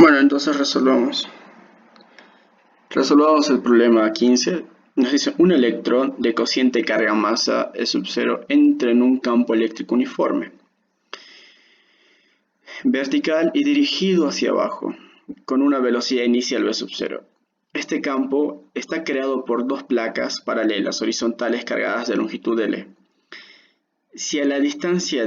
Bueno, entonces resolvamos el problema 15. Nos dice un electrón de cociente carga-masa E sub 0 entra en un campo eléctrico uniforme, vertical y dirigido hacia abajo, con una velocidad inicial V sub 0. Este campo está creado por dos placas paralelas horizontales cargadas de longitud L. Si a una distancia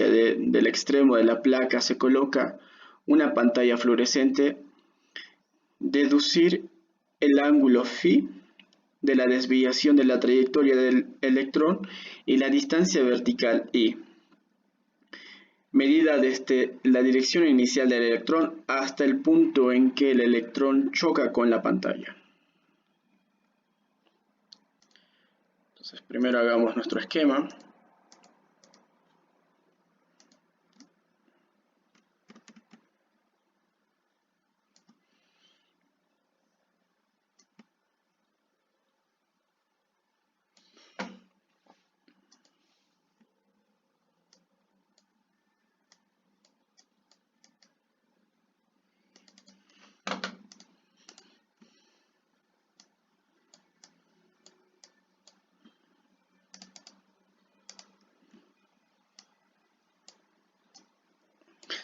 del extremo de la placa se coloca una pantalla fluorescente, deducir el ángulo φ de la desviación de la trayectoria del electrón y la distancia vertical y, medida desde la dirección inicial del electrón hasta el punto en que el electrón choca con la pantalla. Entonces, primero hagamos nuestro esquema.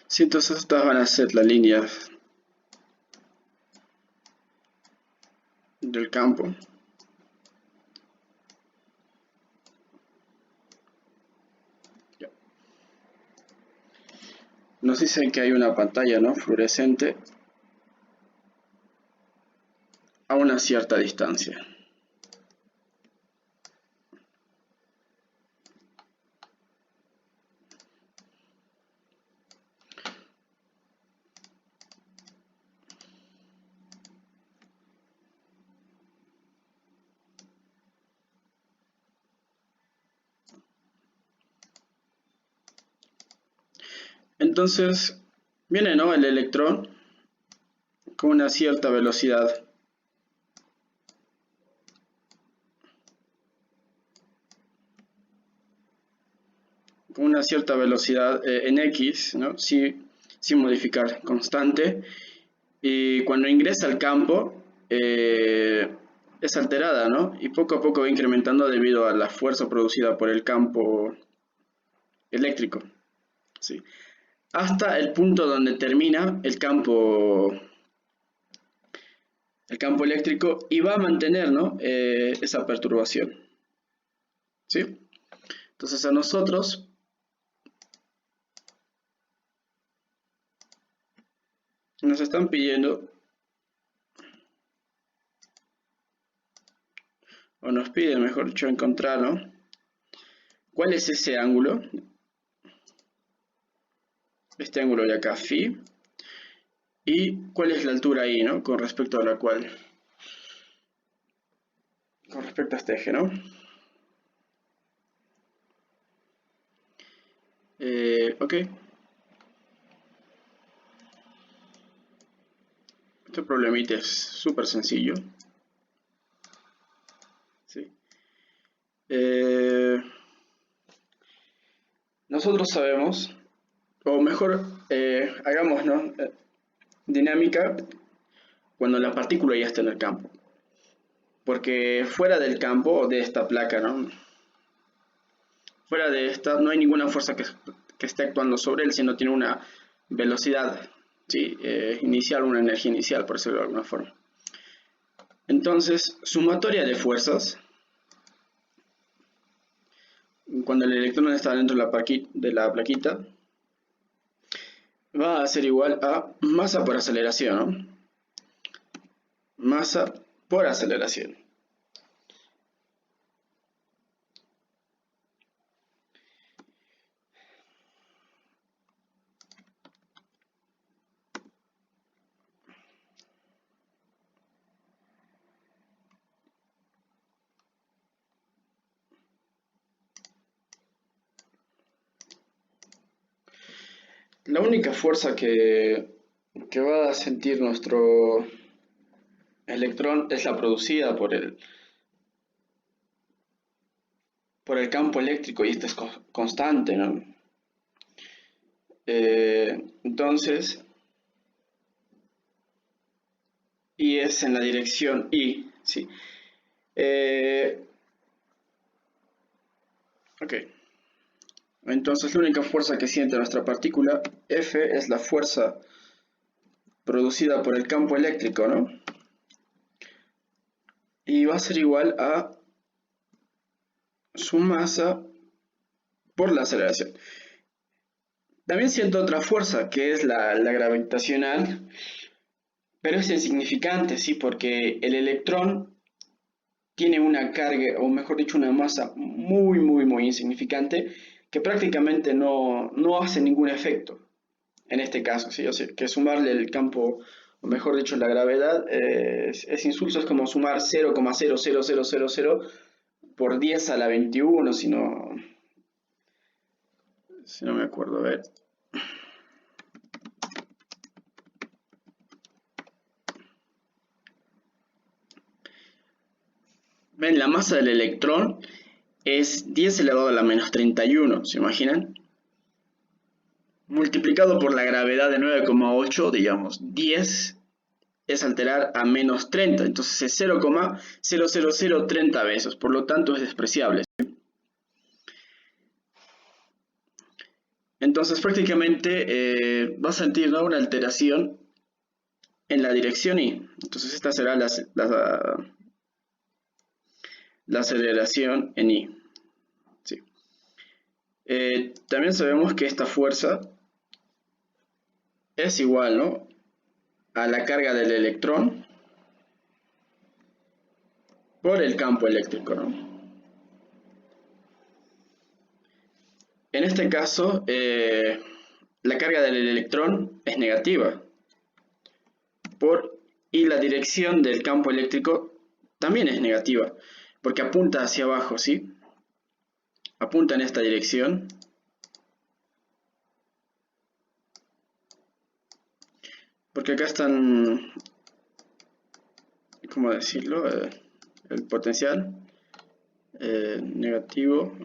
Sí, entonces estas van a ser las líneas del campo. Nos dicen que hay una pantalla, ¿no?, fluorescente a una cierta distancia. Entonces, viene, ¿no?, el electrón con una cierta velocidad. Con una cierta velocidad en X, ¿no?, sin modificar, constante. Y cuando ingresa al campo, es alterada, ¿no? Y poco a poco va incrementando debido a la fuerza producida por el campo eléctrico, ¿sí?, hasta el punto donde termina el campo eléctrico y va a mantener, ¿no?, esa perturbación, ¿sí? Entonces a nosotros nos están pidiendo, o nos piden, mejor dicho, encontrar, ¿no?, cuál es ese ángulo, este ángulo de acá, phi, y cuál es la altura I, ¿no?, con respecto a este eje, ¿no? Ok. Este problemita es súper sencillo. Sí. Nosotros sabemos, o mejor, hagamos, ¿no?, dinámica cuando la partícula ya está en el campo. Porque fuera del campo de esta placa, ¿no?, fuera de esta no hay ninguna fuerza que esté actuando sobre él, sino tiene una velocidad, ¿sí?, inicial, una energía inicial, por decirlo de alguna forma. Entonces, sumatoria de fuerzas, cuando el electrón está dentro de la plaquita, va a ser igual a masa por aceleración, ¿no? Masa por aceleración. La única fuerza que va a sentir nuestro electrón es la producida por el campo eléctrico, y esta es constante, ¿no? Entonces, y es en la dirección Y, ¿sí? Ok. Entonces la única fuerza que siente nuestra partícula F es la fuerza producida por el campo eléctrico, ¿no? Y va a ser igual a su masa por la aceleración. También siento otra fuerza, que es la gravitacional, pero es insignificante, ¿sí? Porque el electrón tiene una carga, o mejor dicho, una masa muy insignificante, que prácticamente no hace ningún efecto en este caso, ¿sí? O sea, que sumarle el campo, o mejor dicho, la gravedad, es insulso, es como sumar 0,00000 por 10 a la 21, si no me acuerdo, a ver. Ven, la masa del electrón es 10 elevado a la menos 31, ¿se imaginan? Multiplicado por la gravedad de 9,8, digamos, 10 es alterar a menos 30, entonces es 0,00030 veces, por lo tanto es despreciable. Entonces prácticamente va a sentir, ¿no?, una alteración en la dirección Y. Entonces esta será la aceleración en Y. Sí. También sabemos que esta fuerza es igual, ¿no?, a la carga del electrón por el campo eléctrico, ¿no? En este caso, la carga del electrón es negativa y la dirección del campo eléctrico también es negativa, porque apunta hacia abajo, ¿sí? Apunta en esta dirección. Porque acá están, ¿cómo decirlo? El potencial negativo.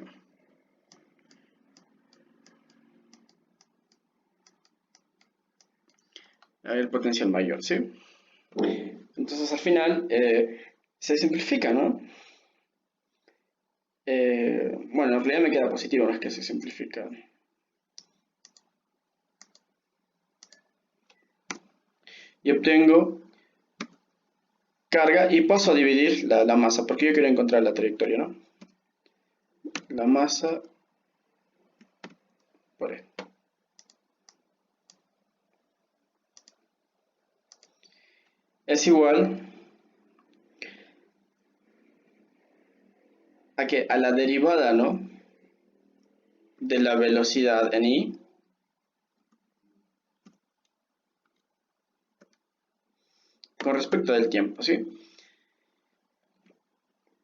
El potencial mayor, ¿sí? Entonces al final se simplifica, ¿no? Bueno, en realidad me queda positivo, no es que se simplifica. Y obtengo carga y paso a dividir la masa, porque yo quiero encontrar la trayectoria, ¿no? La masa por esto. Es igual a que a la derivada, ¿no?, de la velocidad en I con respecto del tiempo, ¿sí?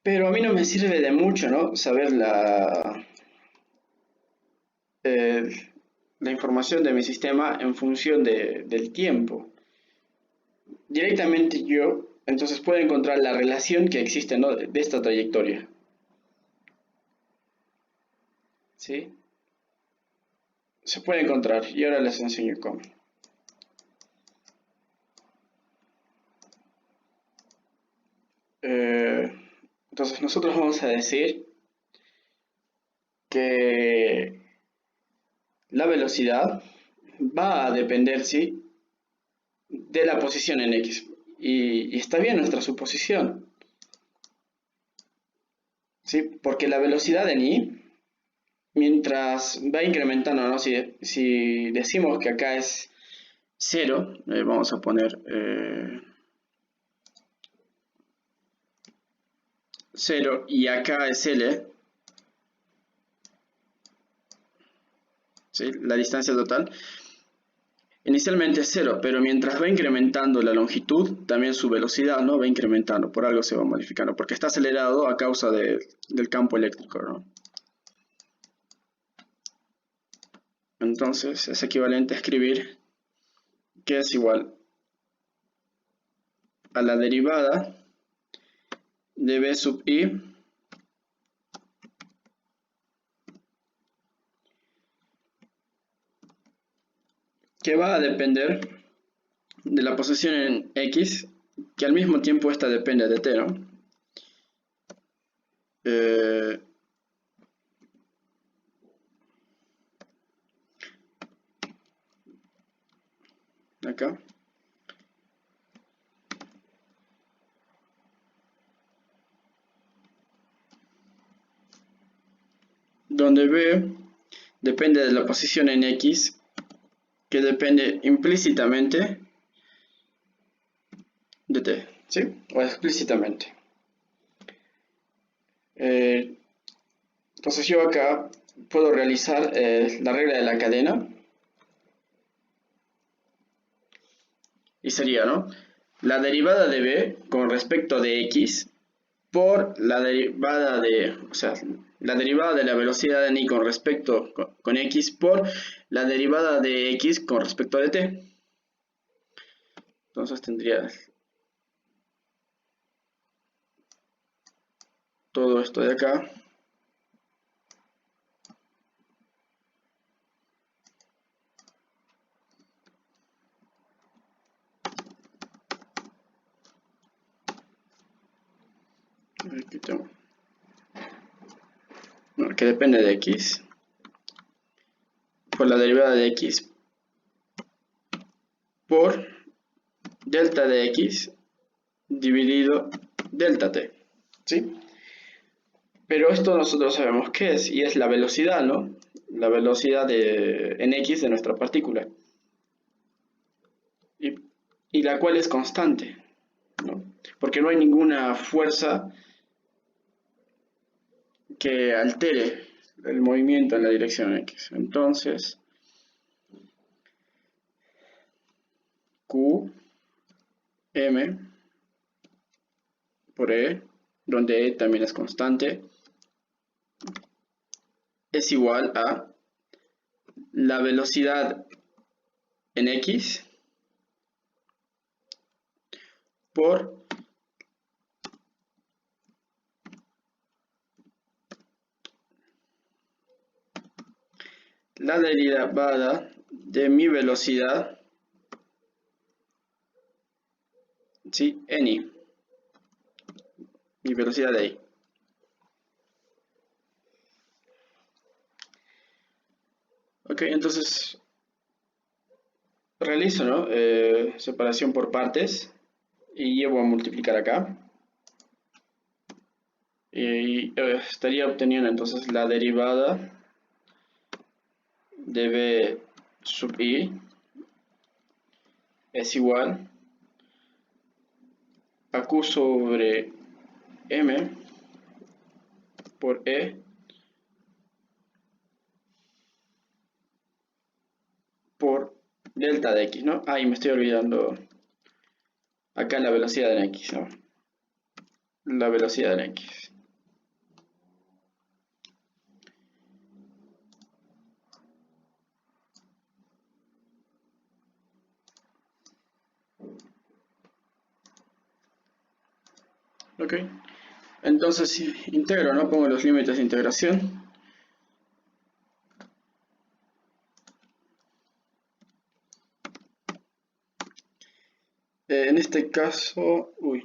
Pero a mí no me sirve de mucho, ¿no?, saber eh, la información de mi sistema en función del tiempo. Directamente yo, entonces, puedo encontrar la relación que existe, ¿no?, de esta trayectoria, ¿sí? Se puede encontrar y ahora les enseño cómo. Entonces nosotros vamos a decir que la velocidad va a depender, ¿sí?, de la posición en X. Y está bien nuestra suposición, ¿sí? Porque la velocidad en Y, mientras va incrementando, ¿no? Si decimos que acá es 0, vamos a poner 0 y acá es L, ¿sí?, la distancia total. Inicialmente es 0, pero mientras va incrementando la longitud, también su velocidad, ¿no?, va incrementando, por algo se va modificando, porque está acelerado a causa del campo eléctrico, ¿no? Entonces es equivalente a escribir que es igual a la derivada de B sub I que va a depender de la posición en X, que al mismo tiempo esta depende de T, ¿no? Acá. Donde B depende de la posición en X, que depende implícitamente de T, ¿sí? O explícitamente. Entonces yo acá puedo realizar la regla de la cadena. Y sería, ¿no? La derivada de B con respecto de X por la derivada de, o sea, la derivada de la velocidad de i con respecto con X por la derivada de X con respecto de T. Entonces tendría todo esto de acá. Aquí tengo. Bueno, que depende de X por la derivada de X por delta de X dividido delta T, ¿sí? Pero esto nosotros sabemos qué es, y es la velocidad, ¿no? La velocidad en X de nuestra partícula. Y la cual es constante, ¿no? Porque no hay ninguna fuerza que altere el movimiento en la dirección X. Entonces, Q, M, por E, donde E también es constante, es igual a la velocidad en X por la derivada de mi velocidad, ¿sí? En I, mi velocidad de I. Ok, entonces realizo, ¿no? Separación por partes y llevo a multiplicar acá. Y estaría obteniendo entonces la derivada de B sub I es igual a Q sobre M por E por delta de X, ¿no? Ah, y me estoy olvidando acá la velocidad en X, ¿no? La velocidad en X. Ok, entonces integro, ¿no? Pongo los límites de integración. En este caso, uy.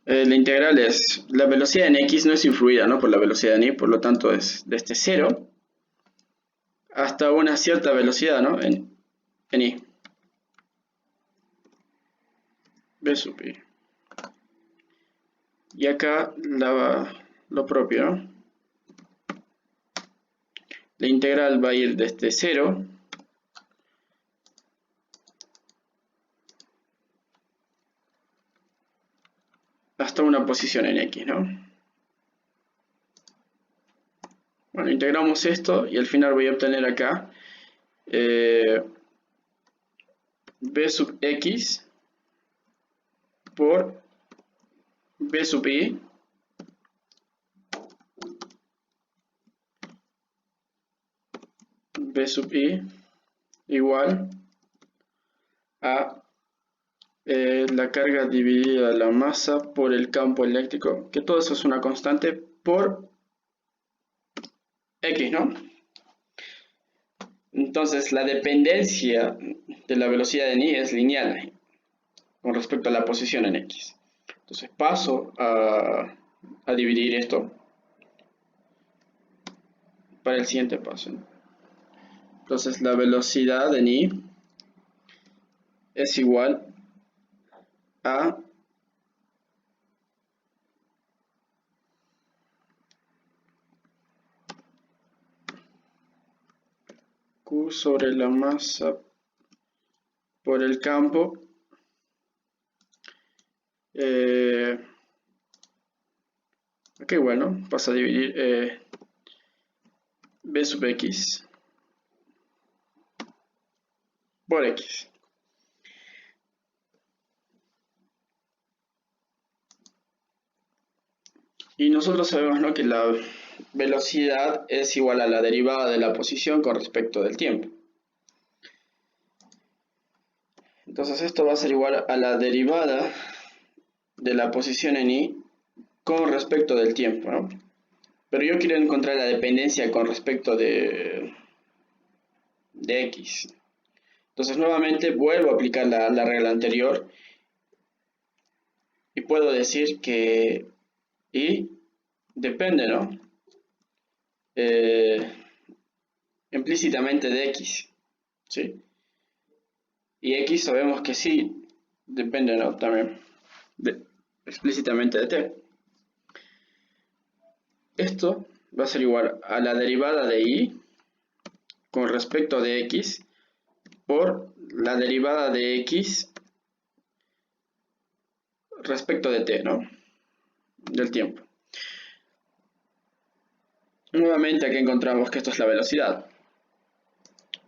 La integral es, la velocidad en X no es influida, ¿no? Por la velocidad en Y, por lo tanto es desde 0 hasta una cierta velocidad, ¿no? En I. B sub I. Y acá lo propio, ¿no? La integral va a ir desde 0 hasta una posición en X, ¿no? Bueno, integramos esto y al final voy a obtener acá B sub X por B sub I igual a la carga dividida la masa por el campo eléctrico, que todo eso es una constante por X, ¿no? Entonces la dependencia de la velocidad en Y es lineal con respecto a la posición en X. Entonces paso a dividir esto para el siguiente paso. Entonces la velocidad en Y es igual a Q sobre la masa por el campo ok, bueno, pasa a dividir B sub X por X. Y nosotros sabemos, ¿no?, que la velocidad es igual a la derivada de la posición con respecto del tiempo. Entonces esto va a ser igual a la derivada de la posición en Y con respecto del tiempo, ¿no? Pero yo quiero encontrar la dependencia con respecto de X. Entonces nuevamente vuelvo a aplicar la regla anterior y puedo decir que Y depende, ¿no? Implícitamente de X, ¿sí? Y X sabemos que sí depende, ¿no?, también explícitamente de T. Esto va a ser igual a la derivada de Y con respecto de X por la derivada de X respecto de T, ¿no?, del tiempo. Nuevamente aquí encontramos que esto es la velocidad.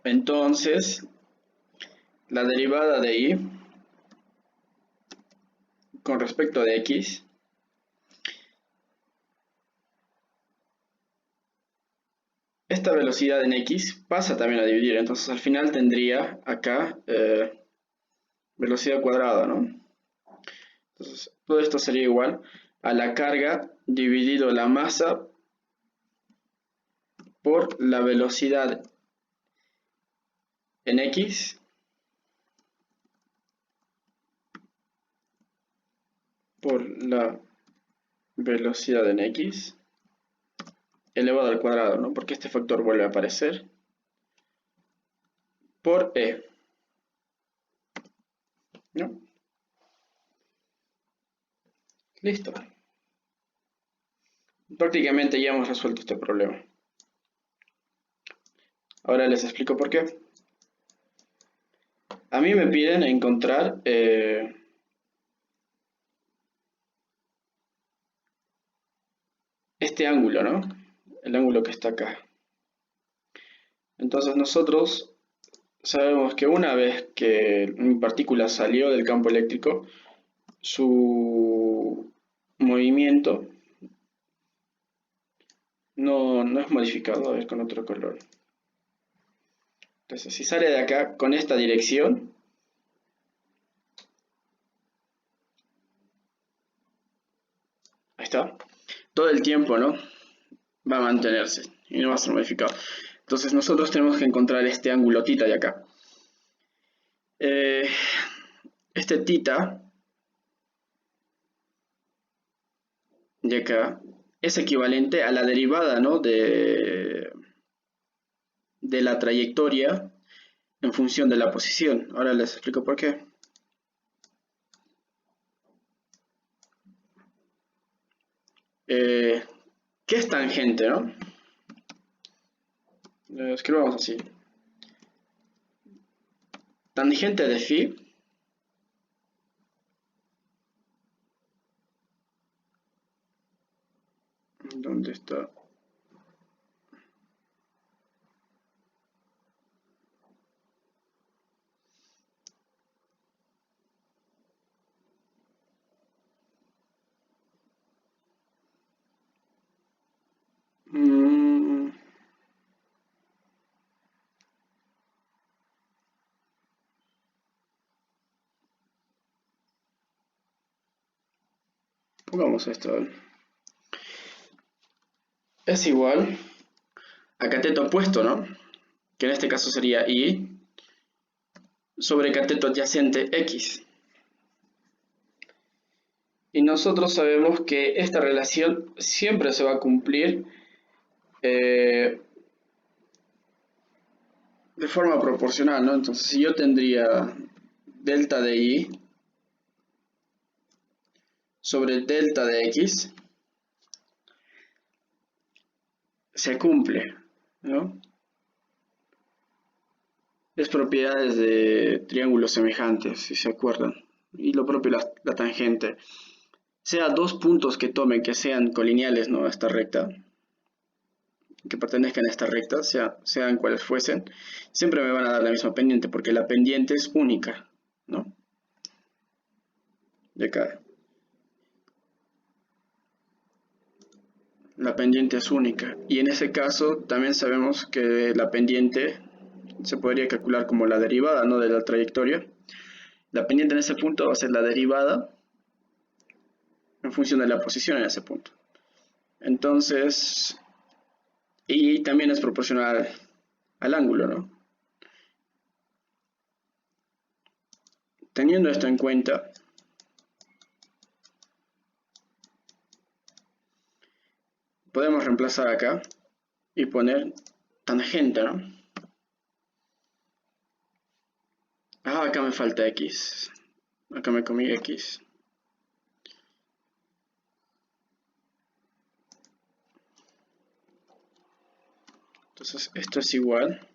Entonces, la derivada de Y con respecto de X esta velocidad en X pasa también a dividir, entonces al final tendría acá velocidad cuadrada, ¿no? Entonces todo esto sería igual a la carga dividido la masa por la velocidad en X por la velocidad en X elevado al cuadrado, ¿no?, porque este factor vuelve a aparecer, por E, ¿no? Listo. Prácticamente ya hemos resuelto este problema. Ahora les explico por qué. A mí me piden encontrar este ángulo, ¿no?, el ángulo que está acá. Entonces nosotros sabemos que una vez que una partícula salió del campo eléctrico, su movimiento no es modificado. A ver, con otro color. Entonces, si sale de acá con esta dirección, ahí está, todo el tiempo, ¿no?, va a mantenerse y no va a ser modificado. Entonces nosotros tenemos que encontrar este ángulo θ de acá. Este θ de acá es equivalente a la derivada, ¿no?, de la trayectoria en función de la posición. Ahora les explico por qué. ¿Qué es tangente, no? Escribamos así. Tangente de phi ¿dónde está? Pongamos esto. Es igual a cateto opuesto, ¿no? Que en este caso sería Y sobre cateto adyacente X. Y nosotros sabemos que esta relación siempre se va a cumplir de forma proporcional, ¿no? Entonces, si yo tendría delta de Y sobre delta de X, se cumple, ¿no? Es propiedades de triángulos semejantes, si se acuerdan. Y lo propio la tangente. Sea dos puntos que tomen que sean colineales, ¿no? A esta recta, que pertenezcan a esta recta, sean cuales fuesen, siempre me van a dar la misma pendiente, porque la pendiente es única, ¿no? De acá. La pendiente es única. Y en ese caso también sabemos que la pendiente se podría calcular como la derivada, ¿no? De la trayectoria. La pendiente en ese punto va a ser la derivada en función de la posición en ese punto. Entonces, y también es proporcional al ángulo, ¿no? Teniendo esto en cuenta, podemos reemplazar acá y poner tangente, ¿no? Ah, acá me falta X. Acá me comí X. Entonces, esto es igual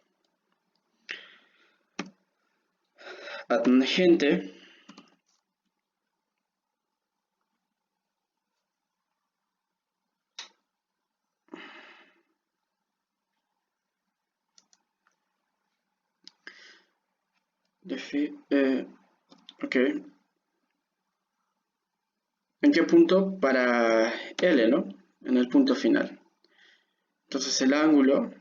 a tangente de phi, ok. ¿En qué punto? Para L, ¿no? En el punto final. Entonces el ángulo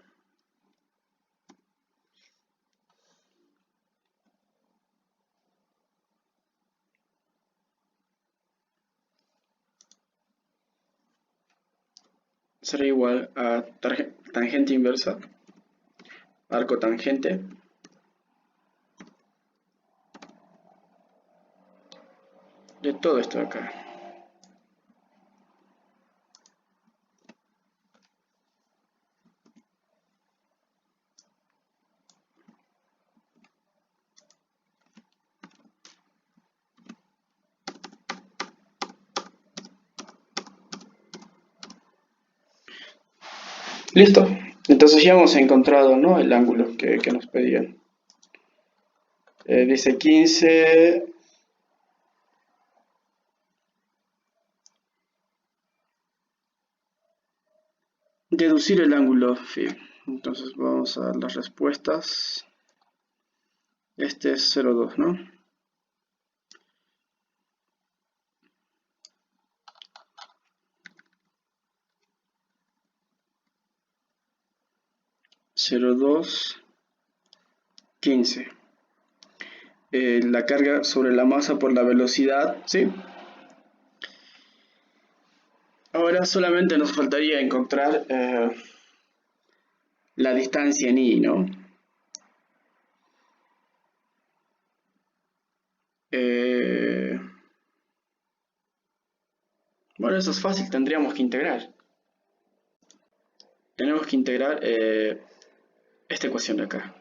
será igual a tangente inversa, arco tangente, de todo esto de acá. Listo. Entonces ya hemos encontrado, ¿no? El ángulo que nos pedían. Dice 15. Deducir el ángulo phi. Entonces vamos a las respuestas. Este es 0,2, ¿no? Cero dos 15. La carga sobre la masa por la velocidad, ¿sí? Ahora solamente nos faltaría encontrar la distancia en I, ¿no? Bueno, eso es fácil, tendríamos que integrar. Tenemos que integrar esta ecuación de acá.